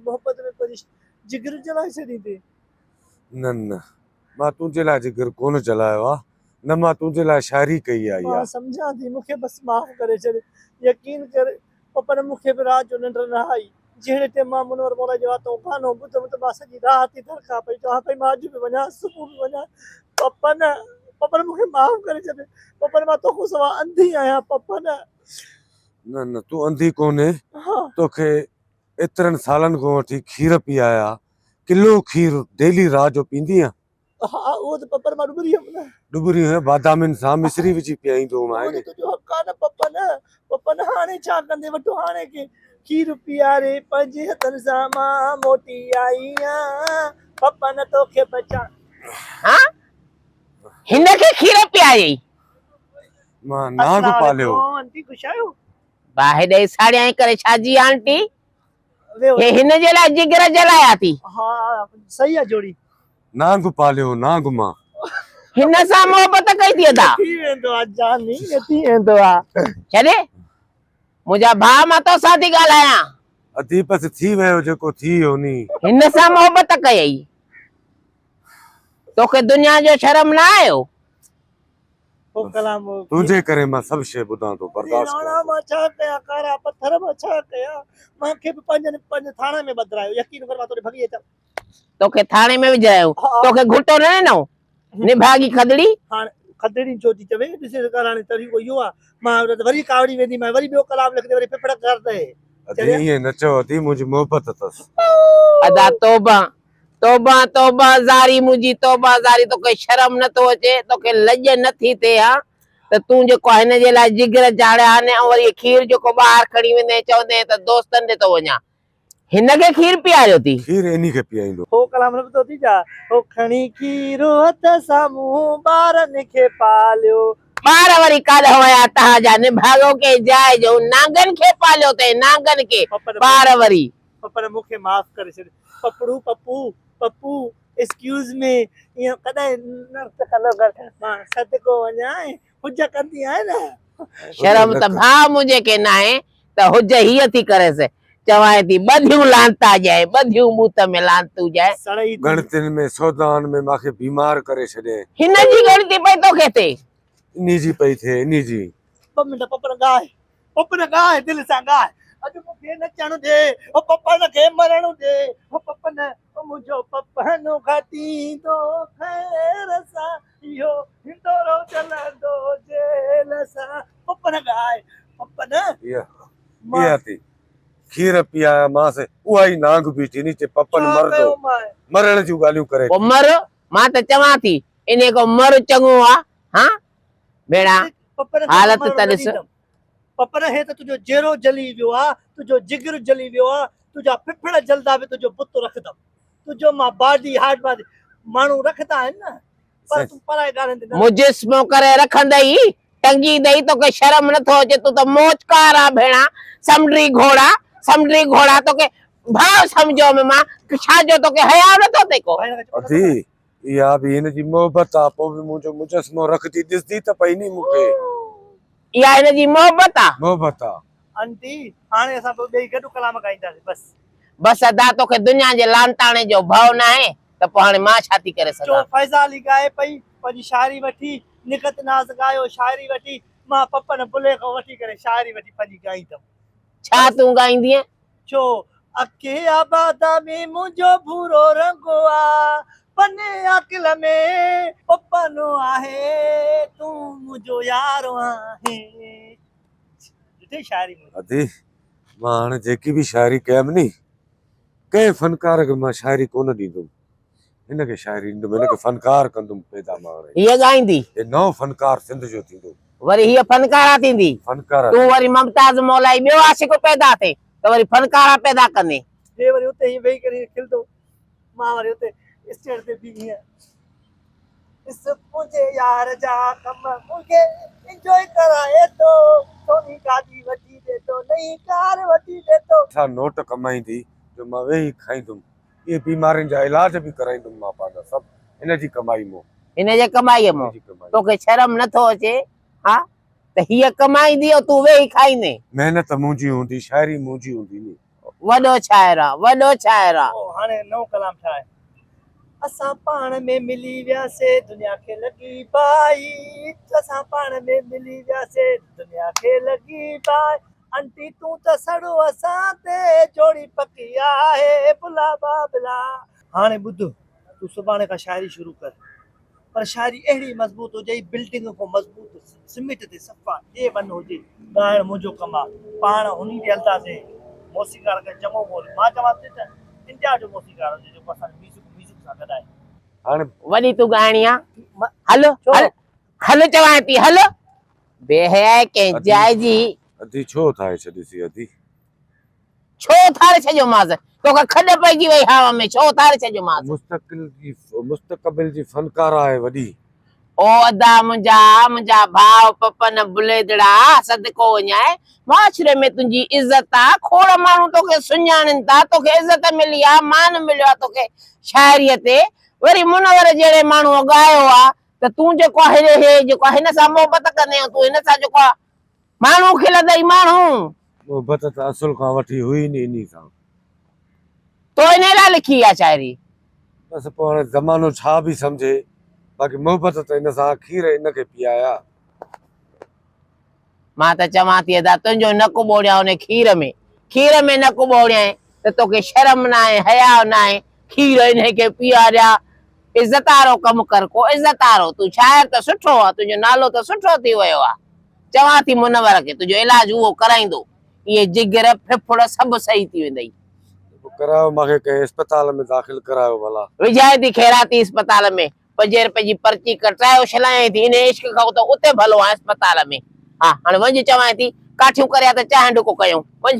मोहब्बत में कोई जिगर जलाए छॾी थी। न न मां तुंहिंजे लाइ जिगर कोन चलायो आहे, न मां तुंहिंजे लाइ शाइरी कई आहे। मां सम्झां थी, मूंखे बस माफ़ करे छॾ, यकीन कर पप्पा ने मूंखे बि रात जो निंड न आई। जहिड़े टाइम मां मुनवर मौला जो आतो गानो ॿुधमि त मां सॼी रात ई धड़का पई चवां पई मां अॼु बि वञा, सुबुह बि वञा। पप्पा ने मूंखे माफ़ करे छॾ। पप्पा ने मां तोखां सवाइ अंधी आहियां। पप्पा न न तूं अंधी कोन्हे। तोखे एतिरनि सालनि खां वठी खीर पीआया, किलो खीर डेली रात जो पींदी आहियां। हाँ वो तो पप्पा मां डुबरी हम ना, डुबरी है बादामिन सां मिश्री विझी पीआईंदो मां। वो तो जो हक़ आहे न पप्पा न हाणे छा कंदे वठो, हाणे के खीर पीआरे पंहिंजे हथनि सां मां मोटी आई आहियां। पप्पा न तोखे बचा। हाँ हिनखे खीर पीआई मां नाग पालियो। आंटी कुछ आयो बाहे दे साड़ियां करे छाजी आंटी हे हिन जे लाइ जिगर जलाया थी। हाँ सही है जोड़ी। नाग पालियो नाग मां हिन सां मोहब्बत कई थी अदा थी वेंदो आहे जानी, थी वेंदो आहे। छॾे मुंहिंजा भाउ मां तो सां थी ॻाल्हायां। अदीपस थी वियो जेको थी वियो नी। हिन सां मोहब्बत कई तोखे दुनिया जो शर्म न आयो? ओ कलाम तुझे करे मां सब शे बुधा तो बर्दाश्त कर। मां छा कया कारा पत्थर मां छा कया, मांखे भी पंज थाने में बदरायो। यकीन कर मां तोरे भगी अचा। तोखे थाने में विझायो, तोखे घुटो न ॾिनो निभागी खदड़ी। हाणे खदड़ी छोती चवे ॾिसे कराने तरीक़ो इहो आहे। मां वरी कावड़ी वेंदी, मां वरी ॿियो कलाम लिखदे वरी पिपड़ करदे। अदी ये न चओ अदी मुझे मोहब्बत तस। अदा तौबा तौबा तौबा ज़ारी मुंहिंजी तौबा ज़ारी। तोखे शर्म नथो अचे, तोखे लॼ नथी थिए हा त तूं जेको हिन जे लाइ जिगर चाढ़िया ने ऐं वरी खीर जेको ॿाहिरि खणी वेंदे चवंदे त दोस्तनि ॾे थो वञा, हिनखे खीर पीआरियो थी। खीर इन्ही के पीआईंदो। हो कलाम न तो थी जा हो खणी खीर हथ साम्हूं ॿारनि खे पालियो। ॿार वरी काॾा हुया तव्हांजा निभागो के जाइ जो नांगनि खे पालियो अथई, नांगनि खे ॿार वरी। पप्पा ने मूंखे माफ़ करे छॾ। पप्पू एक्सक्यूज़ मी ये कदाई न कलो कर मां सदको वञा हुज कंदी आहे न। शर्म त भाउ मुंहिंजे के न आहे त हुज हीअ थी करेसि, चवां थी ॿधियूं लांता जाए, ॿधियूं बूत में लांतू जाए। गणतिन में सौदान में माखे बीमार करे छॾे। हिन जी गणती पई तोखे थिए, इन्ही जी पई थिए इन्ही जी। ॿ मिंट पप्पा ने गाए दिलि सां गाए। अॼु मूंखे नचण दे, ओ पप्पा न खे मरण दे, ओ पप्पा न ओ मुंहिंजो पप्पनो घटींदो खैर सां इहो हिंदोरो चलंदो जेल सां। पप्पा न गाए पप्पा न इहा थी खीर पिया मां से उहा ई नाग बीठी नी चे पप्पन मर दो मरण जूं ॻाल्हियूं करे। ओ मर मां त चवां थी इने को मर चङो आ। हां भेड़ा हालत त ॾिस। पप्पा ने हे त तुंहिंजो जहिड़ो जली वियो आहे, तुंहिंजो जिगर जली वियो आहे, तुंहिंजा फिफड़ जलदा बि तुंहिंजो बुत रखंदमि। तुंहिंजो मां बॉडी हार्ट मां माण्हू रखंदा आहिनि न, पर तूं पराए ॻाल्हियुनि ते मुजिस्मो करे रखंदई टंगी दई। तोखे शर्म नथो अचे? तूं त मोचकार आ भेणा, समुंडी घोड़ा तोखे भाउ सम्झो में मां छाजो तोखे हया नथो थिए को? अदी इहा बि हिन जी मोहब्बत आहे, पोइ बि मुंहिंजो मुजस्मो रखदी ॾिसदी त पई नी मूंखे। इहा हिन जी मोहब्बत आहे। मोहब्बत आहे आंटी हाणे असां ॿई गॾु कलाम ॻाईंदासीं बस अदा तोखे दुनिया जे लांताणे जो भउ न आहे त पोइ हाणे मां छा थी करे सघां? फैज़ा अली गाए पई पंहिंजी शाइरी वठी, निकत नाज़ गायो शाइरी वठी, मां पप्पा ने बुले खां वठी करे शाइरी वठी पंहिंजी ॻाईंदमि। छा तूं ॻाईंदीअं? छो अके आबादा में मुंहिंजो भूरो रंगो आ, पने अकिल में पप्पनो आहे, तूं मुंहिंजो यारो आहे। शाइरी अदी मां हाणे जेकी बि शाइरी कयमि नी, कंहिं फनकार खे मां शाइरी कोन ॾींदुमि। हिनखे शाइरी ॾींदुमि, हिनखे फनकार कंदुमि पैदा मां। हीअ ॻाईंदी हे नओ फनकार सिंध जो थींदो। वरी हीअ फनकारा थींदी। तूं वरी मुमताज मौलाई ॿियो आशिक़ पैदा थिए त वरी फनकारा पैदा कंदे। हे वरी उते ही वेही करे खिलंदो, मां वरी उते स्टेज ते बीही आहियां। इस मुझे यार जा कम मुझे एंजॉय कराए तो सोनी गाड़ी वठी दे तो नई कार वठी दे तो छा नोट कमाईंदी जो मां वेही खाईंदुमि। ये बीमारियुनि जा इलाज बि कराईंदुमि मां पंहिंजा सभु हिन जी कमाई मो। हिन जे कमाईअ मो तोखे शर्म नथो अचे? हा त हीअ कमाईंदी तूं वेही खाईंदे। महिनत मुंहिंजी हूंदी, शाइरी मुंहिंजी हूंदी नी। वॾो शाइर आहे, वॾो शाइर आहे। ओ हाणे नओं कलाम छा आहे? असां पाण में मिली वियासीं दुनिया खे लॻी बाई, असां पाण में मिली वियासीं दुनिया खे लॻी बाई, आंटी तूं त सड़ो असां ते जोड़ी पकी आहे बुला बाबला। हाणे ॿुध, तूं सुभाणे खां शाइरी शुरू कर, पर शाइरी अहिड़ी मज़बूत हुजे, बिल्डिंग खां मज़बूत, सीमेंट ते सफ़ा ए वन हुजे। ॻाइणु मुंहिंजो कमु आहे, पाण उन ते हलंदासीं। मौसीक़ार खे चङो बोल, मां चवां थी त इंडिया जो मौसीक़ार हुजे जेको असांजो म्यूज़िक सां गॾाए। हाणे वॾी तूं ॻाइणी आहे, हलो छो? हलो चवां थी, हलो बेहया कंहिं जाइ जी अधी छो ठाहे छॾीसी अधी? छो थारे छॾियो मांसि? तोखे खॾ पइजी वई हवा में, छो थारे छॾियो मांसि? मुस्तक़बिल जी फनकार आहे वॾी। ओ अदा मुंहिंजा भाउ पपन बुलेदड़ा सदको वञाए, माशरे में तुंहिंजी इज़त आहे, खोड़ माण्हू तोखे सुञाणनि था, तोखे इज़त मिली आहे, मान मिलियो आहे तोखे शाइरीअ ते। वरी मुनवर जहिड़े माण्हू ॻायो आहे त तूं जेको आहे जेको हिन सां मोहबत कंदे तूं हिन सां जेको आहे माण्हू खिलंदई माण्हू। मोहबत त असुल खां वठी हुई नी इन सां। तो इन लाइ लिखी आहे शाइरी। बसि पोइ हाणे ज़मानो छा बि सम्झे, बाक़ी मोहबत त इन सां खीर इनखे पीआया। मां त चवां थी अदा तुंहिंजो नकु ॿोड़िया उन खीर में नकु ॿोड़ियां त तोखे शर्म न आहे, हया न आहे, खीर इनखे पीआरिया। इज़त वारो कमु कर, को इज़त वारो। तूं शाइर त सुठो आहे, तुंहिंजो नालो त सुठो थी वियो आहे। चवां थी मुनवर खे तुंहिंजो इलाज उहो कराईंदो, इहे जिगर फिफड़ सभु सही थी वेंदई। करायो, मूंखे कंहिं अस्पताल में दाख़िल करायो भला। विझाए थी खैराती अस्पताल में, 5 रुपए जी पर्ची कटायो छलाए थी, इन इश्क खां त उते भलो आहे अस्पताल में। हा हाणे वञ, चवां थी काठियूं करिया त चांहि ढुको कयूं, वञ।